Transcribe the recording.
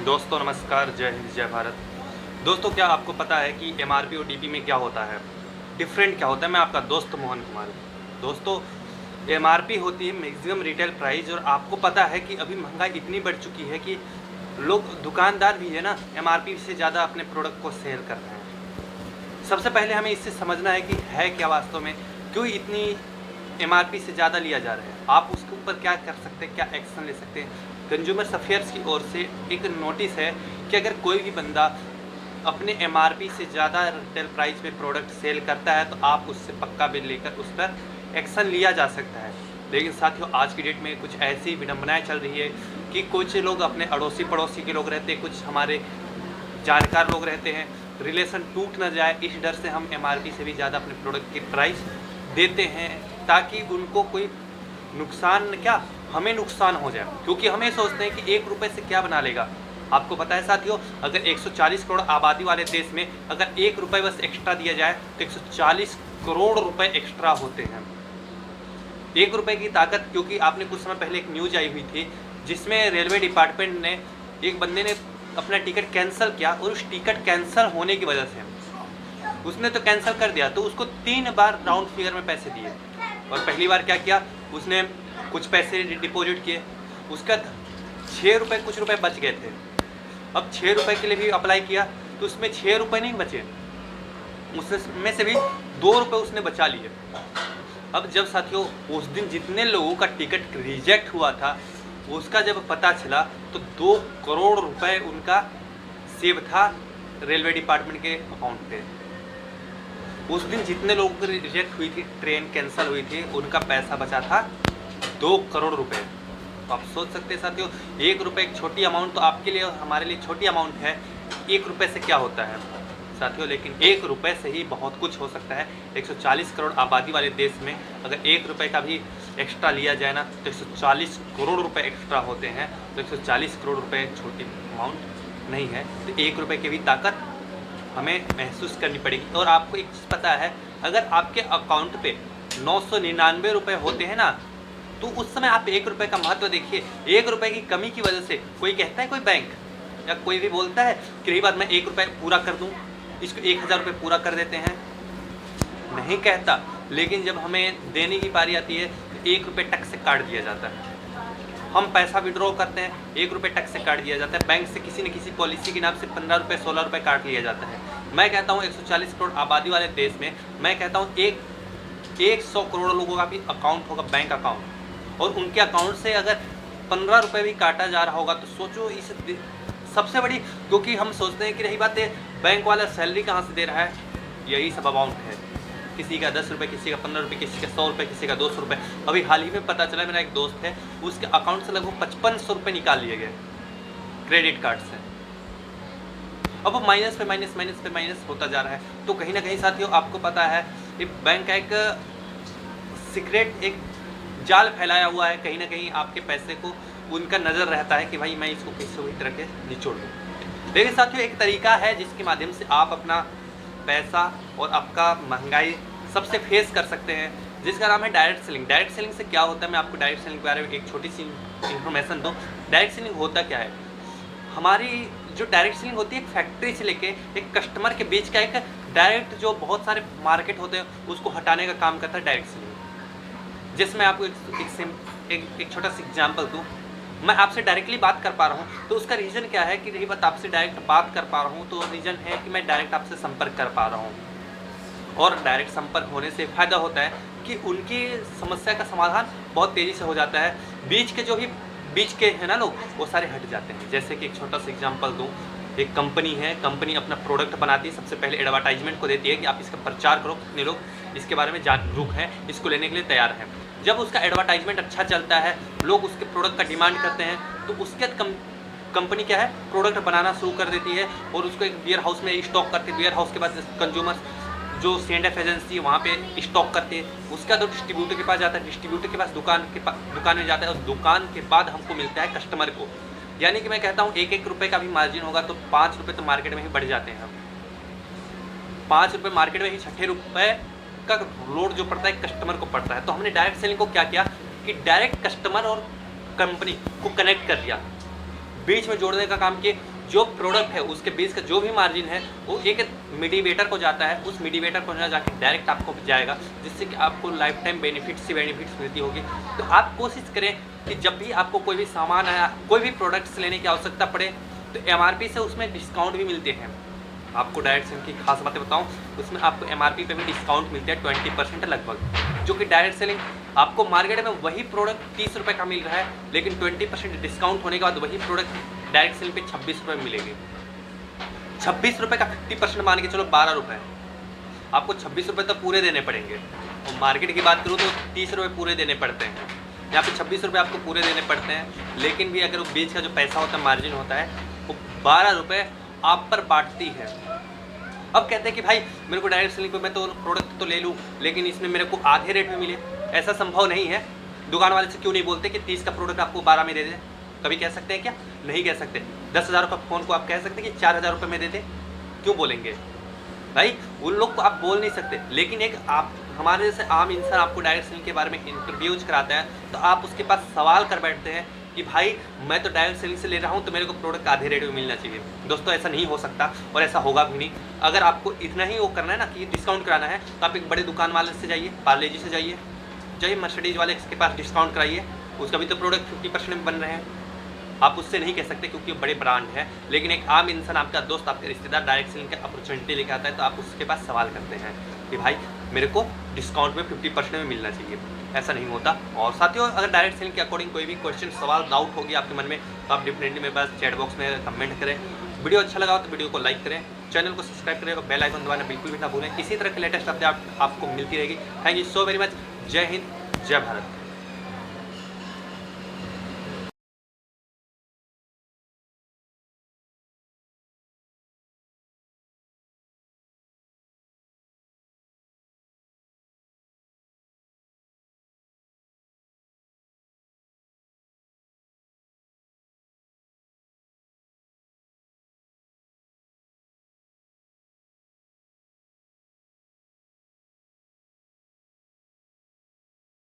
दोस्तों नमस्कार, जय हिंद जय भारत। दोस्तों क्या आपको पता है कि एमआरपी और डीपी में क्या होता है, डिफरेंट क्या होता है? मैं आपका दोस्त मोहन कुमार। दोस्तों एमआरपी होती है मैक्सिमम रिटेल प्राइस, और आपको पता है कि अभी महंगाई इतनी बढ़ चुकी है कि लोग दुकानदार भी है ना एमआरपी से ज़्यादा अपने प्रोडक्ट को सेल कर रहे हैं। सबसे पहले हमें इससे समझना है कि है क्या वास्तव में, क्यों इतनी एमआरपी से ज़्यादा लिया जा रहा है। आप उसके ऊपर क्या कर सकते हैं, क्या एक्शन ले सकते हैं। कंज्यूमर अफेयर्स की ओर से एक नोटिस है कि अगर कोई भी बंदा अपने एमआरपी से ज़्यादा रिटेल प्राइस पे प्रोडक्ट सेल करता है तो आप उससे पक्का बिल लेकर उस पर एक्शन लिया जा सकता है। लेकिन साथियों आज की डेट में कुछ ऐसी विडंबनाएं चल रही है कि कुछ लोग अपने अड़ोसी पड़ोसी के लोग रहते हैं, कुछ हमारे जानकार लोग रहते हैं, रिलेशन टूट ना जाए इस डर से हम एमआरपी से भी ज़्यादा अपने प्रोडक्ट की प्राइस देते हैं ताकि उनको कोई नुकसान क्या हमें नुकसान हो जाए, क्योंकि हमें सोचते हैं कि 1 रुपये से क्या बना लेगा। आपको पता है साथियों, अगर 140 करोड़ आबादी वाले देश में अगर 1 रुपये बस एक्स्ट्रा दिया जाए तो 140 करोड़ रुपए एक्स्ट्रा होते हैं। 1 रुपये की ताकत, क्योंकि आपने कुछ समय पहले एक न्यूज आई हुई थी जिसमें रेलवे डिपार्टमेंट ने एक बंदे ने अपना टिकट कैंसिल किया और उस टिकट कैंसिल होने की वजह से उसने तो कैंसिल कर दिया तो उसको 3 बार राउंड फिगर में पैसे दिए। और पहली बार क्या किया, उसने कुछ पैसे डिपॉजिट किए, उसका 6 रुपये कुछ रुपए बच गए थे। अब 6 रुपये के लिए भी अप्लाई किया तो उसमें 6 रुपये नहीं बचे, उसमें से भी 2 रुपये उसने बचा लिए। अब जब साथियों उस दिन जितने लोगों का टिकट रिजेक्ट हुआ था उसका जब पता चला तो 2 करोड़ रुपए उनका सेव था रेलवे डिपार्टमेंट के अकाउंट पे। उस दिन जितने लोगों की रिजेक्ट हुई थी, ट्रेन कैंसिल हुई थी, उनका पैसा बचा था 2 करोड़ रुपए। तो आप सोच सकते हैं साथियों, 1 रुपये एक छोटी अमाउंट तो आपके लिए और हमारे लिए छोटी अमाउंट है। 1 रुपये से क्या होता है साथियों, लेकिन 1 रुपये से ही बहुत कुछ हो सकता है। 140 करोड़ आबादी वाले देश में अगर 1 रुपये का भी एक्स्ट्रा लिया जाए ना तो 140 करोड़ रुपए एक्स्ट्रा होते हैं। तो 140 करोड़ रुपए छोटी अमाउंट नहीं है। तो 1 रुपये की भी ताकत हमें महसूस करनी पड़ेगी। और आपको एक चीज़ पता है, अगर आपके अकाउंट पे 999 रुपये होते हैं ना तो उस समय आप 1 रुपये का महत्व देखिए। 1 रुपये की कमी की वजह से कोई कहता है, कोई बैंक या कोई भी बोलता है कि रही बात मैं 1 रुपये पूरा कर दूँ, इसको 1000 रुपये पूरा कर देते हैं, नहीं कहता। लेकिन जब हमें देने की बारी आती है तो 1 रुपये टक से काट दिया जाता है। हम पैसा विड्रॉ करते हैं, 1 रुपये टक से काट दिया जाता है। बैंक से किसी न किसी पॉलिसी के नाम से 15 रुपये 16 रुपये काट लिया जाता है। मैं कहता हूँ 140 करोड़ आबादी वाले देश में मैं कहता हूँ 100 करोड़ लोगों का भी अकाउंट होगा, बैंक अकाउंट, और उनके अकाउंट से अगर 15 रुपये भी काटा जा रहा होगा तो सोचो इस सबसे बड़ी, क्योंकि हम सोचते हैं कि रही बात है बैंक वाला सैलरी कहाँ से दे रहा है, यही सब अमाउंट है। किसी का 10 रुपये, किसी का 15 रुपये, किसी का 100 रुपये, किसी का 200 रुपये। अभी हाल ही में पता चला, मेरा एक दोस्त है उसके अकाउंट से लगभग 5500 रुपये निकाल लिए गए क्रेडिट कार्ड से। अब वो माइनस पे माइनस माइनस पे माइनस होता जा रहा है। तो कहीं ना कहीं साथियों आपको पता है ये बैंक का एक सीक्रेट एक जाल फैलाया हुआ है। कहीं ना कहीं आपके पैसे को उनका नज़र रहता है कि भाई मैं इसको किसी भी तरह के निचोड़ दूँ। लेकिन साथियों एक तरीका है जिसके माध्यम से आप अपना पैसा और आपका महंगाई सबसे फेस कर सकते हैं, जिसका नाम है डायरेक्ट सेलिंग। डायरेक्ट सेलिंग से क्या होता है, मैं आपको डायरेक्ट सेलिंग के बारे में एक छोटी सी इन्फॉर्मेशन दूँ। डायरेक्ट सेलिंग होता क्या है, हमारी जो डायरेक्ट सेलिंग होती है एक फैक्ट्री से लेके एक कस्टमर के बीच का एक डायरेक्ट जो बहुत सारे मार्केट होते हैं उसको हटाने का काम करता है डायरेक्ट सेलिंग। जिसमें आपको एक छोटा सा एग्जाम्पल दूँ, मैं आपसे डायरेक्टली बात कर पा रहा हूँ तो उसका रीज़न क्या है कि रही बात आपसे डायरेक्ट बात कर पा रहा हूँ तो रीज़न है कि मैं डायरेक्ट आपसे संपर्क कर पा रहा हूँ। और डायरेक्ट संपर्क होने से फ़ायदा होता है कि उनकी समस्या का समाधान बहुत तेज़ी से हो जाता है। बीच के जो भी बीच के हैं ना लोग, वो सारे हट जाते हैं। जैसे कि एक छोटा सा एग्जांपल दूँ, एक कंपनी है, कंपनी अपना प्रोडक्ट बनाती है, सबसे पहले एडवर्टाइजमेंट को देती है कि आप इसका प्रचार करो, कितने लोग इसके बारे में जागरूक हैं, इसको लेने के लिए तैयार हैं। जब उसका एडवर्टाइजमेंट अच्छा चलता है, लोग उसके प्रोडक्ट का डिमांड करते हैं, तो उसके बाद कंपनी क्या है प्रोडक्ट बनाना शुरू कर देती है और उसको एक वेयर हाउस में स्टॉक करती है। वेयर हाउस के बाद कंज्यूमर जो सेंड-ऑफ एजेंसी है वहाँ पे स्टॉक करते हैं। उसका तो डिस्ट्रीब्यूटर के पास जाता है, डिस्ट्रीब्यूटर के पास दुकान में जाता है, और दुकान के बाद हमको मिलता है कस्टमर को। यानी कि मैं कहता हूँ 1-1 रुपये का भी मार्जिन होगा तो 5 रुपये तो मार्केट में ही बढ़ जाते हैं। 5 रुपये मार्केट में ही 6 रुपये का लोड जो पड़ता है कस्टमर को पड़ता है। तो हमने डायरेक्ट सेलिंग को क्या किया कि डायरेक्ट कस्टमर और कंपनी को कनेक्ट कर दिया, बीच में जोड़ने का काम किए। जो प्रोडक्ट है उसके बेस का जो भी मार्जिन है वो एक मिडिवेटर को जाता है, उस मिडिवेटर को ना जाके डायरेक्ट आपको जाएगा, जिससे कि आपको लाइफ टाइम बेनिफिट्स ही बेनिफिट्स मिलती होगी। तो आप कोशिश करें कि जब भी आपको कोई भी सामान या कोई भी प्रोडक्ट्स लेने की आवश्यकता पड़े तो MRP से उसमें डिस्काउंट भी मिलते हैं। आपको डायरेक्ट सेलिंग की खास बातें बताऊं, उसमें आपको MRP पे भी डिस्काउंट मिलते हैं 20% लगभग, जो कि डायरेक्ट सेलिंग आपको मार्केट में वही प्रोडक्ट 30 रुपये का मिल रहा है, लेकिन 20% डिस्काउंट होने के बाद वही प्रोडक्ट डायरेक्ट सेलिंग पे 26 रुपये में मिलेगी। 26 रुपये का 50% मान के चलो 12 रुपये, आपको 26 रुपये तो पूरे देने पड़ेंगे। और मार्केट की बात करूँ तो 30 रुपये पूरे देने पड़ते हैं, यहाँ पे 26 रुपये आपको पूरे देने पड़ते हैं। लेकिन भी अगर वो बीच का जो पैसा होता है, मार्जिन होता है, वो 12 रुपये आप पर बांटती है। अब कहते हैं कि भाई मेरे को डायरेक्ट सेलिंग पे मैं तो प्रोडक्ट तो ले लूँ, लेकिन इसमें मेरे को आधे रेट में मिले। ऐसा संभव नहीं है। दुकान वाले से क्यों नहीं बोलते कि 30 का प्रोडक्ट आपको 12 में दे दे? कभी कह सकते हैं क्या? नहीं कह सकते। 10,000 का फ़ोन को आप कह सकते हैं कि 4,000 रुपये में दे दे? क्यों बोलेंगे भाई? उन लोग को आप बोल नहीं सकते। लेकिन एक आप हमारे जैसे आम इंसान आपको डायरेक्ट सेलिंग के बारे में इंट्रोड्यूस कराता है, तो आप उसके पास सवाल कर बैठते हैं कि भाई मैं तो डायरेक्ट सेलिंग से ले रहा हूँ, तो मेरे को प्रोडक्ट आधे रेट में मिलना चाहिए। दोस्तों ऐसा नहीं हो सकता और ऐसा होगा भी नहीं। अगर आपको इतना ही वो करना है ना कि डिस्काउंट कराना है, तो आप एक बड़े दुकान वाले से जाइए, पार्ले जी से जाइए, मर्सिडीज वाले के पास डिस्काउंट कराइए। उसका भी तो प्रोडक्ट 50% में बन रहे हैं। आप उससे नहीं कह सकते क्योंकि वो बड़े ब्रांड है। लेकिन एक आम इंसान, आपका दोस्त, आपका रिश्तेदार डायरेक्ट सेलिंग का अपॉर्चुनिटी लेके आता है, तो आप उसके पास सवाल करते हैं कि भाई मेरे को डिस्काउंट में 50% में मिलना चाहिए। ऐसा नहीं होता। और साथियों, अगर डायरेक्ट सेलिंग के अकॉर्डिंग कोई भी क्वेश्चन, सवाल, डाउट होगी आपके मन में, तो आप डेफिनेटली मेरे पास चैट बॉक्स में कमेंट करें। वीडियो अच्छा लगा हो तो वीडियो को लाइक करें, चैनल को सब्सक्राइब करें और बेल आइकन दबाना बिल्कुल भी ना भूलें। इसी तरह की लेटेस्ट अपडेट आपको मिलती रहेगी। Thank you so very much. जय हिंद, जय भारत।